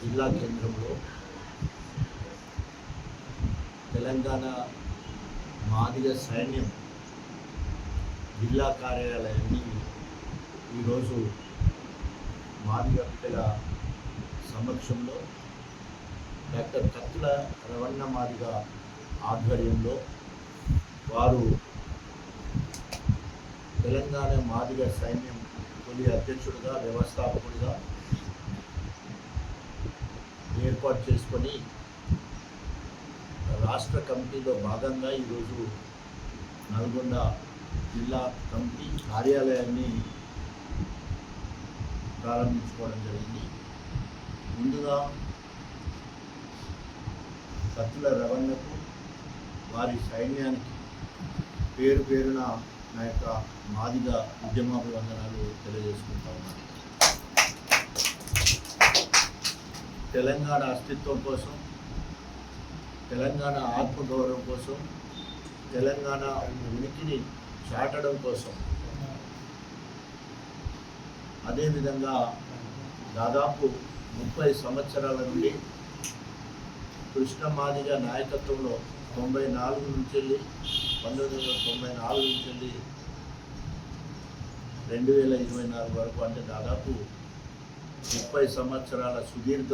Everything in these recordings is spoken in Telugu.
జిల్లా కేంద్రంలో తెలంగాణ మాదిగ సైన్యం జిల్లా కార్యాలయాన్ని ఈరోజు మాదిగ బిడ్డల సమక్షంలో డాక్టర్ కత్తుల రవణ మాదిగ ఆధ్వర్యంలో వారు తెలంగాణ మాదిగ సైన్యం తొలి అధ్యక్షుడిగా వ్యవస్థాపకుడిగా ఏర్పాటు చేసుకొని రాష్ట్ర కమిటీలో భాగంగా ఈరోజు నల్గొండ జిల్లా కమిటీ కార్యాలయాన్ని ప్రారంభించుకోవడం జరిగింది. ముందుగా కత్తుల రవణకు వారి సైన్యానికి పేరు పేరున నా యొక్క మాదిగ ఉద్యమాభివందనాలు తెలియజేసుకుంటా ఉన్నాను. తెలంగాణ అస్తిత్వం కోసం, తెలంగాణ ఆత్మగౌరవం కోసం, తెలంగాణ ఉనికిని చాటడం కోసం, అదేవిధంగా దాదాపు 30 సంవత్సరాల నుండి కృష్ణ మాదిగ నాయకత్వంలో 1994 నుంచి వెళ్ళి 2024 వరకు, అంటే దాదాపు 30 సంవత్సరాల సుదీర్ఘ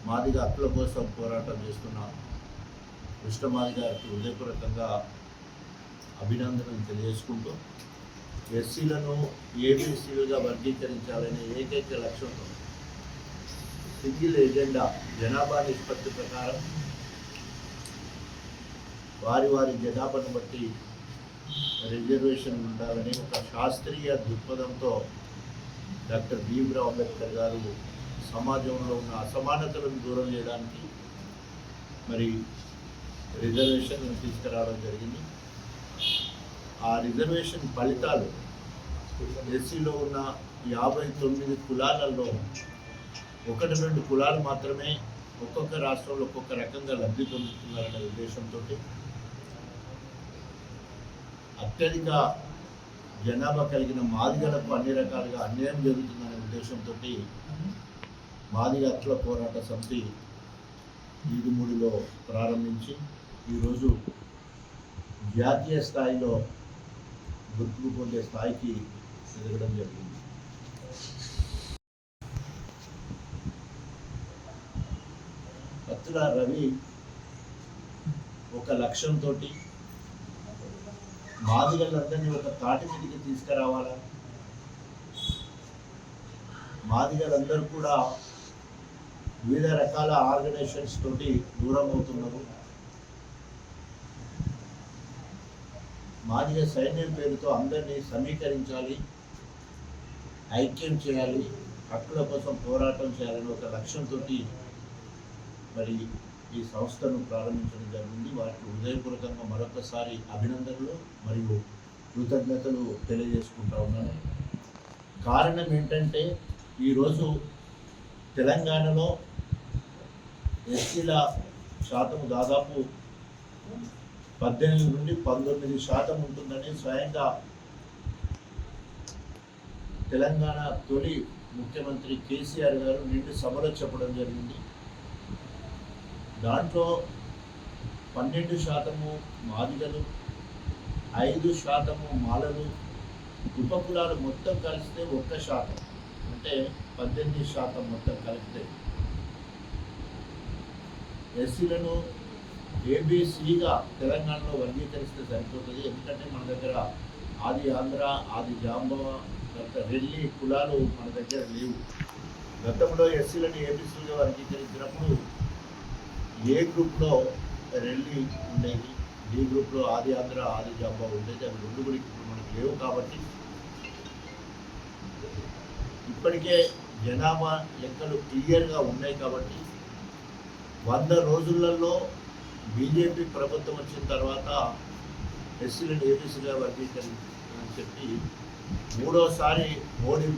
మాదిగ హక్కుల కోసం పోరాటం చేస్తున్న కృష్ణ మాదిగ గారికి హృదయపూర్వకంగా అభినందనలు తెలియజేసుకుంటూ, ఎస్సీలను ఏబీసీలుగా వర్గీకరించాలనే ఏకైక లక్ష్యంతో సింగిల్ ఎజెండా జనాభా నిష్పత్తి ప్రకారం వారి జనాభాను బట్టి రిజర్వేషన్ ఉండాలని ఒక శాస్త్రీయ దృక్పథంతో డాక్టర్ భీమ్రావ్ అంబేద్కర్ గారు సమాజంలో ఉన్న అసమానతలను దూరం చేయడానికి మరి రిజర్వేషన్ తీసుకురావడం జరిగింది. ఆ రిజర్వేషన్ ఫలితాలు ఎస్సీలో ఉన్న 59 కులాలలో 1-2 కులాలు మాత్రమే ఒక్కొక్క రాష్ట్రంలో ఒక్కొక్క రకంగా లబ్ధి పొందుతున్నారనే ఉద్దేశంతో, అత్యధిక జనాభా కలిగిన మాదిగలకు అన్ని రకాలుగా అన్యాయం జరుగుతుందనే ఉద్దేశంతో మాదిగ హక్కుల పోరాట సమితి ఈదుమూడిలో ప్రారంభించి ఈరోజు జాతీయ స్థాయిలో గుర్తింపు పొందే స్థాయికి ఎదగడం జరిగింది. కత్తుల రవి ఒక లక్ష్యంతో మాదిగలందరినీ ఒక తాటి మీదకి తీసుకురావాలా, మాదిగలందరూ కూడా వివిధ రకాల ఆర్గనైజేషన్స్ తోటి దూరం అవుతున్నారు, మాదిగ సైన్యం పేరుతో అందరినీ సమీకరించాలి, ఐక్యం చేయాలి, హక్కుల కోసం పోరాటం చేయాలని ఒక లక్ష్యంతో మరి ఈ సంస్థను ప్రారంభించడం జరిగింది. వారికి హృదయపూర్వకంగా మరొకసారి అభినందనలు మరియు కృతజ్ఞతలు తెలియజేసుకుంటా ఉన్నాను. కారణం ఏంటంటే ఈరోజు తెలంగాణలో ఎస్సీల శాతం దాదాపు 18 నుండి 19% ఉంటుందని స్వయంగా తెలంగాణ తొలి ముఖ్యమంత్రి కేసీఆర్ గారు నిండు సభలో చెప్పడం జరిగింది. దాంట్లో 12% మాదిగలు, 5% మాలలు, ఉపకులాలు మొత్తం కలిస్తే 1%, అంటే 18% మొత్తం కలిపితే ఎస్సీలను ఏబీసీగా తెలంగాణలో వర్గీకరిస్తే సరిపోతుంది. ఎందుకంటే మన దగ్గర ఆది ఆంధ్ర, ఆది జాంబవ, తర్వాత రెల్లి కులాలు మన దగ్గర లేవు. గతంలో ఎస్సీలను ఏబీసీగా వర్గీకరించినప్పుడు ఏ గ్రూప్లో రెల్లి ఉండేది, డి గ్రూప్లో ఆది ఆంధ్ర, ఆది జాంబవ ఉండేది. అవి 2 కూడా ఇప్పుడు మనకు లేవు. కాబట్టి ఇప్పటికే జనాభా లెక్కలు క్లియర్గా ఉన్నాయి. కాబట్టి 100 రోజులలో బీజేపీ ప్రభుత్వం వచ్చిన తర్వాత ఎస్సీలను ఏబీసీగా వర్గీకరించాలని చెప్పి 3వసారి మోడీ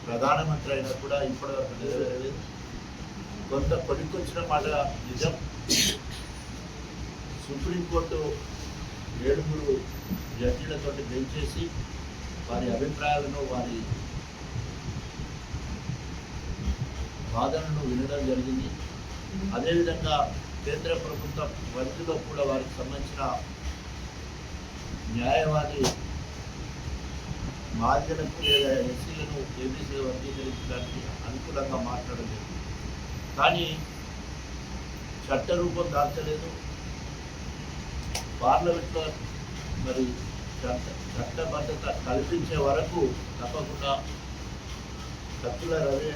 ప్రధానమంత్రి అయినా కూడా ఇప్పటివరకు నెరవేరలేదు. కొంత కొనుక్కొచ్చిన మాట నిజం. సుప్రీంకోర్టు 7 జడ్జీలతో బెంచ్ చేసి వారి అభిప్రాయాలను, వారి వాదనను వినడం జరిగింది. అదేవిధంగా కేంద్ర ప్రభుత్వ పరిధిలో కూడా వారికి సంబంధించిన న్యాయవాది మాదిగలకు లేదా ఎస్సీలను ఏబీసీ వర్గీకరించడానికి అనుకూలంగా మాట్లాడలేదు. కానీ చట్టరూపం దాల్చలేదు. పార్లమెంట్లో మరి చట్టబద్ధత కల్పించే వరకు తప్పకుండా సత్తుల రవి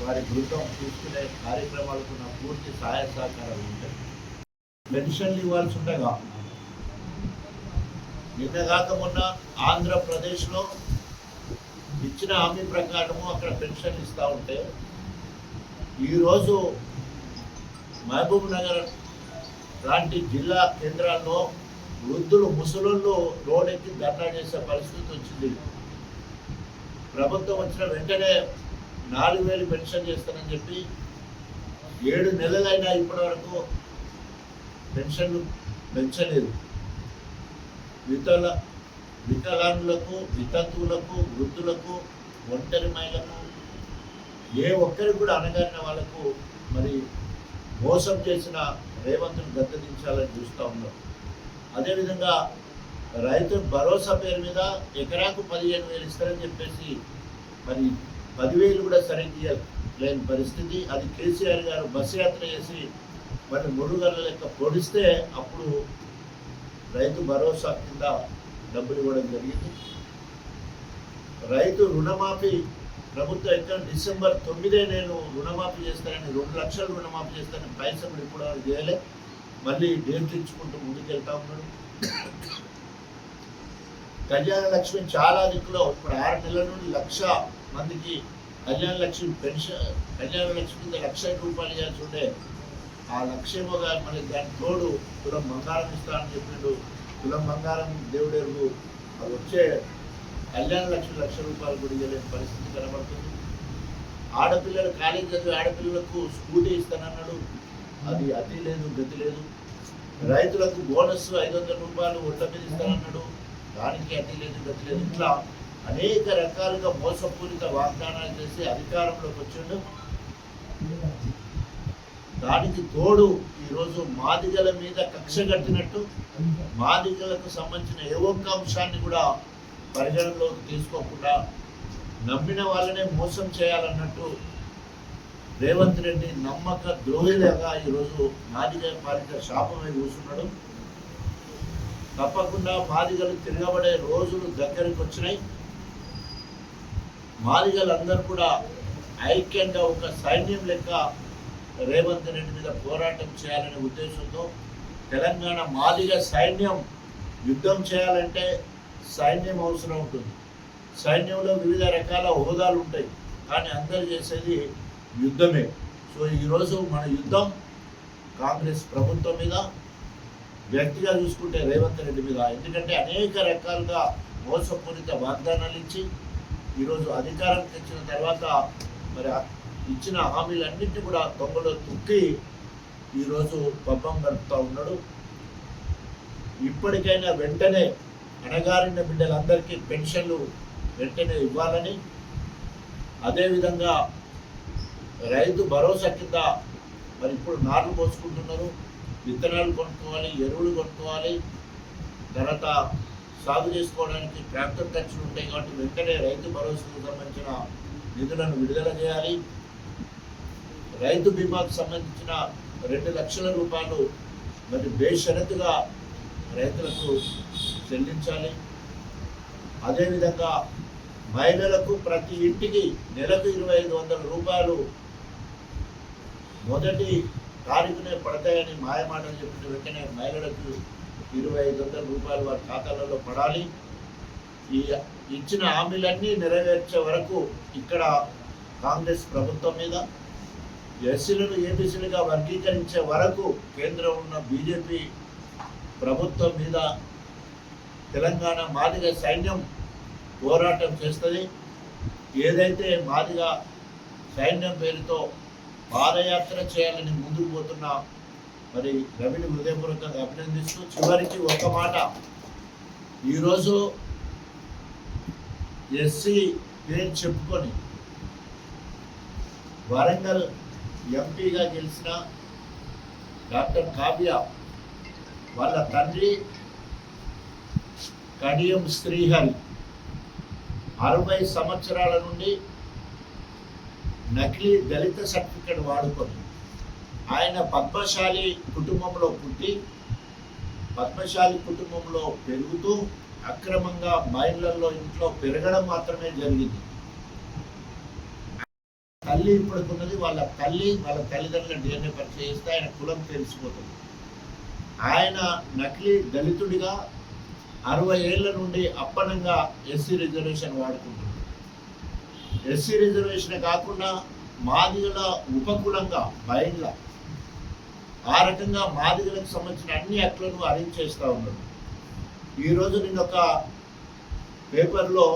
వారి బృందం చూసుకునే కార్యక్రమాలకు నా పూర్తి సహాయ సహకారాలు ఉంటాయి. పెన్షన్లు ఇవ్వాల్సి ఉండగా నిన్నగాక మొన్న ఆంధ్రప్రదేశ్లో ఇచ్చిన హామీ ప్రకారము అక్కడ పెన్షన్ ఇస్తూ ఉంటే ఈరోజు మహబూబ్ నగర్ లాంటి జిల్లా కేంద్రాల్లో వృద్ధులు ముసలోళ్ళు రోడ్డెక్కి ధర్నా చేసే పరిస్థితి వచ్చింది. ప్రభుత్వం వచ్చిన వెంటనే 4,000 పెన్షన్ చేస్తానని చెప్పి 7 నెలలైనా ఇప్పటి వరకు పెన్షన్లు పెంచలేదు. వికలాంగులకు, వితంతువులకు, వృద్ధులకు, ఒంటరి మహిళలకు, ఏ ఒక్కరికి కూడా అనగారిన వాళ్ళకు మరి మోసం చేసిన రేవంత్ను గద్దెదించాలని చూస్తూ ఉన్నారు. అదేవిధంగా రైతు భరోసా పేరు మీద ఎకరాకు 15,000 ఇస్తారని చెప్పేసి మరి 10,000 కూడా సరిగ్గా లేని పరిస్థితి. అది కేసీఆర్ గారు బస్సు యాత్ర చేసి మరి 3 గంటల లెక్క పొడిస్తే అప్పుడు రైతు భరోసా కింద డబ్బులు ఇవ్వడం జరిగింది. రైతు రుణమాఫీ ప్రభుత్వం ఎక్కడ డిసెంబర్ 9 నేను రుణమాఫీ చేస్తానని 2 లక్షలు రుణమాఫీ చేస్తానని పైసలు ఇప్పుడు చేయలే. మళ్ళీ డేట్లు ఇచ్చుకుంటూ ముందుకెళ్తా ఉన్నాడు. కళ్యాణ లక్ష్మి చాలా దిక్కులో ఇప్పుడు 6 నెలల నుండి 1,00,000 మందికి కళ్యాణ లక్ష్మి పెన్షన్, కళ్యాణ లక్ష్మి కింద 1,00,000 రూపాయలు ఇవ్వాల్సి ఉండే ఆ లక్ష్యముగా మరి దాని తోడు తులం బంగారం ఇస్తానని చెప్పిండు. తులం బంగారం దేవుడెరుగు అది వచ్చే కళ్యాణ లక్ష్మి 1,00,000 రూపాయలు కూడా ఇవ్వలేని పరిస్థితి కనబడుతుంది. ఆడపిల్లలు కాలేజీ చదివే ఆడపిల్లలకు స్కూటీ ఇస్తానన్నాడు. అది అతి లేదు, గతి లేదు. రైతులకు బోనస్ 500 రూపాయలు ఒట్ల మీద ఇస్తానన్నాడు. దానికి అతి లేదు, గతి లేదు. ఇట్లా అనేక రకాలుగా మోసపూరిత వాగ్దానాలు చేసి అధికారంలోకి వచ్చిండు. దానికి తోడు ఈరోజు మాదిగల మీద కక్ష కట్టినట్టు మాదిగలకు సంబంధించిన ఏ ఒక్క అంశాన్ని కూడా పరిగణనలోకి తీసుకోకుండా నమ్మిన వాళ్ళనే మోసం చేయాలన్నట్టు రేవంత్ రెడ్డి నమ్మక ద్రోహిలాగా ఈరోజు మాదిగ పాలిట శాపమై కూర్చున్నాడు. తప్పకుండా మాదిగలు తిరగబడే రోజులు దగ్గరికి వచ్చినాయి. మాదిగలందరూ కూడా ఐక్యంగా ఒక సైన్యం లెక్క రేవంత్ రెడ్డి మీద పోరాటం చేయాలనే ఉద్దేశంతో తెలంగాణ మాదిగ సైన్యం యుద్ధం చేయాలంటే సైన్యం అవసరం ఉంటుంది. సైన్యంలో వివిధ రకాల హోదాలు ఉంటాయి, కానీ అందరూ చేసేది యుద్ధమే. సో ఈరోజు మన యుద్ధం కాంగ్రెస్ ప్రభుత్వం మీద, వ్యక్తిగా చూసుకుంటే రేవంత్ రెడ్డి మీద. ఎందుకంటే అనేక రకాలుగా మోసపూరిత వాగ్దానాలు ఇచ్చి ఈరోజు అధికారం తెచ్చిన తర్వాత మరి ఇచ్చిన హామీలన్నింటినీ కూడా దొంగలో తుక్కి ఈరోజు పబ్బం గడుపుతూ ఉన్నాడు. ఇప్పటికైనా వెంటనే అణగారిన బిడ్డలందరికీ పెన్షన్లు వెంటనే ఇవ్వాలని, అదేవిధంగా రైతు భరోసా కింద మరి ఇప్పుడు నార్లు పోసుకుంటున్నారు, విత్తనాలు కొనుక్కోవాలి, ఎరువులు కొనుక్కోవాలి, తర్వాత సాగు చేసుకోవడానికి ట్రాక్టర్ ఖర్చులు ఉంటాయి. కాబట్టి వెంటనే రైతు భరోసాకు సంబంధించిన నిధులను విడుదల చేయాలి. రైతు బీమాకు సంబంధించిన 2 లక్షల రూపాయలు మరి బేషరతుగా రైతులకు చెల్లించాలి. అదేవిధంగా మహిళలకు ప్రతి ఇంటికి నెలకు 2,500 రూపాయలు మొదటి తారీఖునే పడతాయని మాయమాటలు చెప్పిన వెంటనే మహిళలకు 2,500 రూపాయలు వారి ఖాతాలలో పడాలి. ఈ ఇచ్చిన హామీలన్నీ నెరవేర్చే వరకు ఇక్కడ కాంగ్రెస్ ప్రభుత్వం మీద, ఎస్సీలను ఏబీసీలుగా వర్గీకరించే వరకు కేంద్రం ఉన్న బీజేపీ ప్రభుత్వం మీద తెలంగాణ మాదిగ సైన్యం పోరాటం చేస్తుంది. ఏదైతే మాదిగ సైన్యం పేరుతో పాదయాత్ర చేయాలని ముందుకు పోతున్న మరి రవిని హృదయపూర్వకంగా అభినందిస్తూ చివరికి ఒక మాట, ఈరోజు ఎస్సీ పేరు చెప్పుకొని వరంగల్ ఎంపీగా గెలిచిన డాక్టర్ కావ్య వాళ్ళ తండ్రి కడియం శ్రీహరి 60 సంవత్సరాల నుండి నకిలీ దళిత సర్టిఫికెట్ వాడుకొని ఆయన పద్మశాలి కుటుంబంలో పుట్టి పద్మశాలి కుటుంబంలో పెరుగుతూ అక్రమంగా మైళ్ళల్లో ఇంట్లో పెరగడం మాత్రమే జరిగింది. తల్లి ఇప్పుడున్నది వాళ్ళ తల్లిదండ్రుల DNA పరీక్ష చేస్తే ఆయన కులం తెలిసిపోతుంది. ఆయన నకిలీ దళితుడిగా 60 ఏళ్ల నుండి అప్పనంగా ఎస్సీ రిజర్వేషన్ వాడుకుంటున్నారు. ఎస్సీ రిజర్వేషన్ కాకుండా మాదిగల ఉపకులంగా బయళ్ళ ఆ రకంగా మాదిగలకు సంబంధించిన అన్ని హక్కులను అరేంజ్ చేస్తూ ఉన్నారు. ఈరోజు నేను ఒక పేపర్లో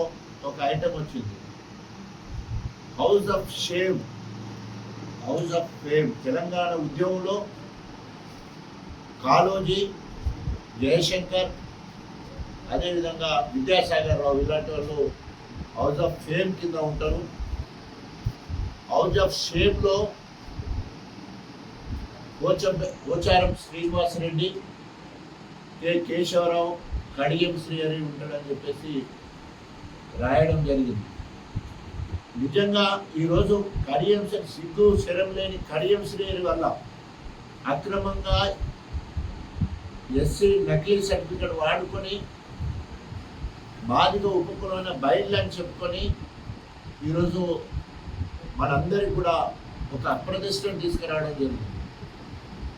ఒక ఐటమ్ వచ్చింది, హౌస్ ఆఫ్ ఫేమ్ తెలంగాణ ఉద్యమంలో కాళోజీ, జయశంకర్, అదేవిధంగా విద్యాసాగర్ రావు ఇలాంటి వాళ్ళు హౌస్ ఆఫ్ ఫేమ్ కింద ఉంటారు. హౌస్ ఆఫ్ షేమ్లో పోచారం శ్రీనివాసరెడ్డి, కె కేశవరావు, కడియం శ్రీహరి ఉంటాడని చెప్పేసి రాయడం జరిగింది. నిజంగా ఈరోజు కడియం సిగ్గు శరం లేని కడియం శ్రీహరి వల్ల అక్రమంగా ఎస్సీ నకిలీ సర్టిఫికెట్ వాడుకొని మాదిగ ఉపకులమైన బయళ్ళు అని చెప్పుకొని ఈరోజు మనందరికీ కూడా ఒక అప్రదిష్టం తీసుకురావడం జరిగింది.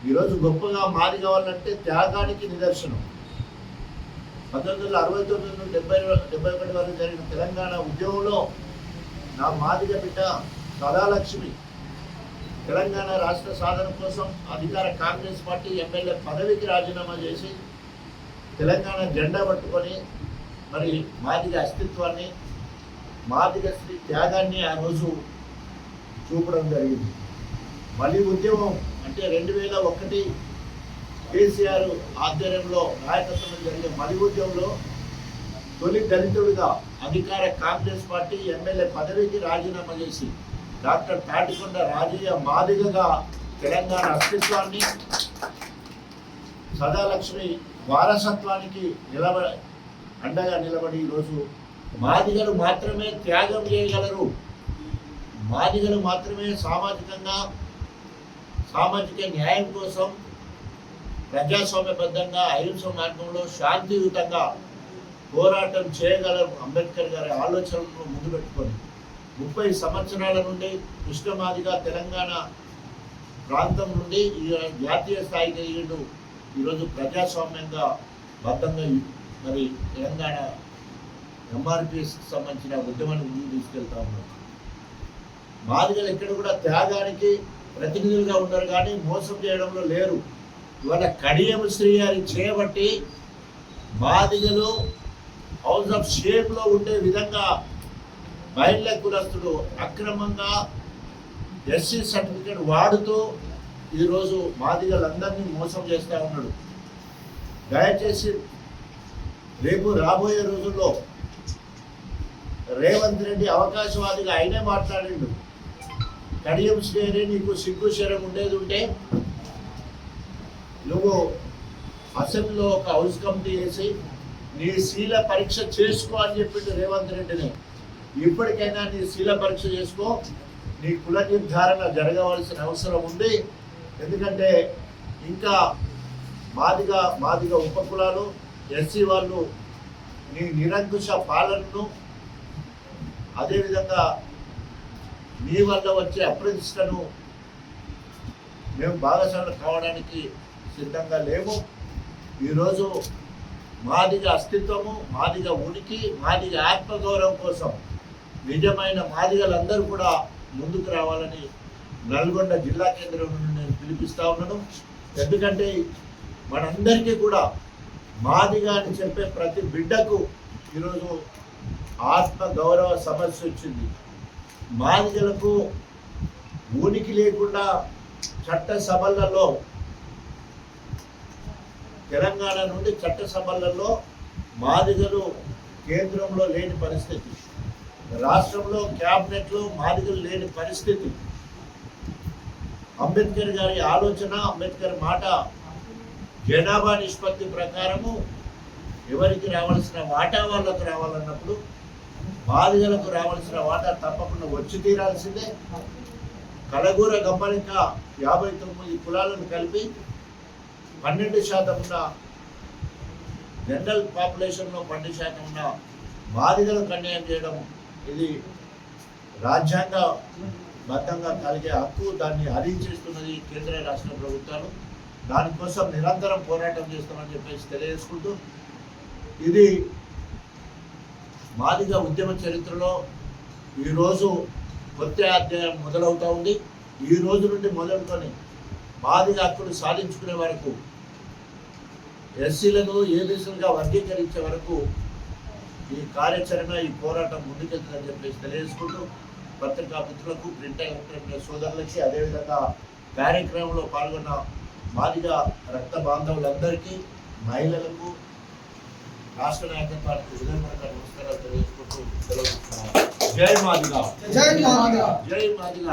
ఈరోజు గొప్పగా మాది కావాలంటే త్యాగానికి నిదర్శనం. 1969 నుండి 71 వరకు జరిగిన తెలంగాణ ఉద్యమంలో నా మాదిగ బిడ్డ సదాలక్ష్మి తెలంగాణ రాష్ట్ర సాధన కోసం అధికార కాంగ్రెస్ పార్టీ ఎమ్మెల్యే పదవికి రాజీనామా చేసి తెలంగాణ జెండా పట్టుకొని మరి మాదిగ అస్తిత్వాన్ని, మాదిగ శ్రీ త్యాగాన్ని ఆ రోజు చూపడం జరిగింది. మళ్ళీ ఉద్యమం అంటే 2001 కేసీఆర్ ఆధ్వర్యంలో నాయకత్వంలో జరిగే మలి ఉద్యమంలో తొలి దళితుడిగా అధికార కాంగ్రెస్ పార్టీ ఎమ్మెల్యే పదవికి రాజీనామా చేసి డాక్టర్ తాటికొండ రాజయ్య మాదిగగా తెలంగాణ అస్తిత్వాన్ని, సదాలక్ష్మి వారసత్వానికి అండగా నిలబడి ఈరోజు మాదిగలు మాత్రమే త్యాగం చేయగలరు, మాదిగలు మాత్రమే సామాజిక న్యాయం కోసం ప్రజాస్వామ్యబద్ధంగా అహింస మార్గంలో శాంతియుతంగా పోరాటం చేయగలరు. అంబేద్కర్ గారి ఆలోచనలను ముందు పెట్టుకొని 30 సంవత్సరాల నుండి కృష్ణమాదిగా తెలంగాణ ప్రాంతం నుండి జాతీయ స్థాయికి ఎదిగిండు. ఈరోజు ప్రజాస్వామ్యంగా బద్ధంగా మరి తెలంగాణ ఎంఆర్పిఎస్కి సంబంధించిన ఉద్యమాన్ని ముందుకు తీసుకెళ్తా ఉన్నారు. మాదిగలు ఎక్కడ కూడా త్యాగానికి ప్రతినిధులుగా ఉన్నారు కానీ మోసం చేయడంలో లేరు. ఇవాళ కడియం శ్రీహరి చేయబట్టి మాదిగలు హౌస్ ఆఫ్ షేమ్లో ఉండే విధంగా బయళ్ళ కులస్తుడు అక్రమంగా ఎస్సీ సర్టిఫికేట్ వాడుతూ ఈరోజు మాదిగలందరినీ మోసం చేస్తూ ఉన్నాడు. దయచేసి రేపు రాబోయే రోజుల్లో రేవంత్ రెడ్డి అవకాశవాదిగా ఆయనే మాట్లాడిండు. కడియం శ్రీహరి నీకు సిగ్గు శరం ఉండేది ఉంటే నువ్వు అసెంబ్లీలో ఒక హౌస్ కమిటీ వేసి నీ శీల పరీక్ష చేసుకో అని చెప్పిండు రేవంత్ రెడ్డిని. ఇప్పటికైనా నీ శీల పరీక్ష చేసుకో, నీ కుల నిర్ధారణ జరగవలసిన అవసరం ఉంది. ఎందుకంటే ఇంకా మాదిగ ఉపకులాలు ఎస్సీ వాళ్ళు నీ నిరంకుశ పాలనను, అదేవిధంగా నీ వల్ల వచ్చే అప్రతిష్టను మేము భాగస్వాములు కావడానికి సిద్ధంగా లేము. ఈరోజు మాదిగ అస్తిత్వము, మాదిగ ఉనికి, మాదిగ ఆత్మగౌరవం కోసం నిజమైన మాదిగలందరూ కూడా ముందుకు రావాలని నల్గొండ జిల్లా కేంద్రం నుండి నేను పిలిపిస్తూ ఉన్నాను. ఎందుకంటే మనందరికీ కూడా మాదిగ అని చెప్పే ప్రతి బిడ్డకు ఈరోజు ఆత్మగౌరవ సమస్య వచ్చింది. మాదిగలకు ఉనికి లేకుండా చట్టసభలలో తెలంగాణ నుండి చట్టసభలలో మాదిగలు కేంద్రంలో లేని పరిస్థితి, రాష్ట్రంలో క్యాబినెట్లో మాదిగలు లేని పరిస్థితి. అంబేద్కర్ గారి ఆలోచన, అంబేద్కర్ మాట జనాభా నిష్పత్తి ప్రకారము ఎవరికి రావాల్సిన వాటా వాళ్ళకు రావాలన్నప్పుడు బాధితులకు రావాల్సిన వాటా తప్పకుండా వచ్చి తీరాల్సిందే. కలగూర గంపలిక 59 కులాలను కలిపి 12% ఉన్న జనరల్ పాపులేషన్లో 12% ఉన్న బాధితులకు అన్యాయం చేయడం ఇది రాజ్యాంగబద్ధంగా కలిగే హక్కు. దాన్ని హరించేస్తున్నది కేంద్ర రాష్ట్ర ప్రభుత్వాలు. దానికోసం నిరంతరం పోరాటం చేస్తామని చెప్పేసి తెలియజేసుకుంటూ, ఇది మాదిగ ఉద్యమ చరిత్రలో ఈరోజు కొత్త అధ్యాయం మొదలవుతూ ఉంది. ఈ రోజు నుండి మొదలుకొని మాదిగ హక్కులు సాధించుకునే వరకు, ఎస్సీలను ఏబీసీలుగా వర్గీకరించే వరకు ఈ కార్యాచరణ, ఈ పోరాటం ముందుకెళ్తుందని చెప్పేసి తెలియజేసుకుంటూ, పత్రికా మిత్రులకు, ప్రింట్ ఎలక్ట్రానిక్ సోదరులకి, అదేవిధంగా కార్యక్రమంలో పాల్గొన్న మాదిగ రక్త బాంధవులందరికీ, మహిళలకు, రాష్ట్ర నాయకత్వానికి హృదయపూర్వక నమస్కారాలు తెలియజేసుకుంటూ సెలవు. జై మాదిగ, జై మాదిగ, జై మాదిగ.